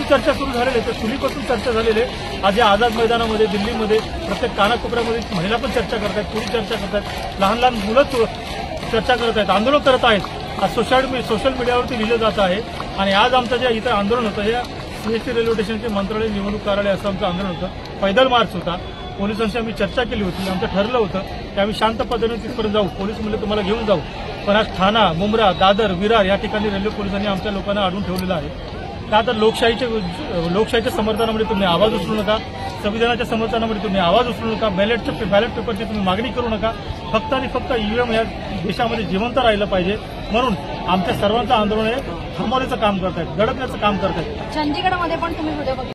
चर्चा सुरू झालेली आहे, चुलीपासून चर्चा झालेली आहे। आज या आझाद मैदानामध्ये दिल्लीमध्ये प्रत्येक कानाकोपऱ्यामध्ये महिला पण चर्चा करत आहेत, पुरुष चर्चा करत आहेत, लहान लहान मुलं चर्चा करत आहेत, आंदोलन करत आहेत। आज सोशल मीडियावरती लिहिलं जात आहे। आणि आज आमचं जे इथं आंदोलन होतं हे सीएसटी रेल्वे स्टेशनचे मंत्रालय निवडणूक कार्यालय असं आमचं आंदोलन होतं। पैदल मार्च होता, पोलिसांशी आम्ही चर्चा केली होती, आमचं ठरलं होतं की आम्ही शांत पद्धतीने तिथपर्यंत जाऊ, पोलीस म्हणले तुम्हाला घेऊन जाऊ। पण आज ठाणा, मुंब्रा, दादर, विरार या ठिकाणी रेल्वे पोलिसांनी आमच्या लोकांना अडवून ठेवलेलं आहे। का तर लोकशाहीच्या समर्थनामध्ये तुम्ही आवाज उचलू नका, संविधानाच्या समर्थनामध्ये तुम्ही आवाज उचलू नका, बॅलेट पेपरची तुम्ही मागणी करू नका। फक्त आणि फक्त ईव्हीएम या देशामध्ये जिवंत राहिलं पाहिजे म्हणून आमच्या सर्वांचं आंदोलन हे थांबवण्याचं काम करतायत, दडपण्याचं काम करतायत। चंदीगडमध्ये पण तुम्ही व्हिडिओ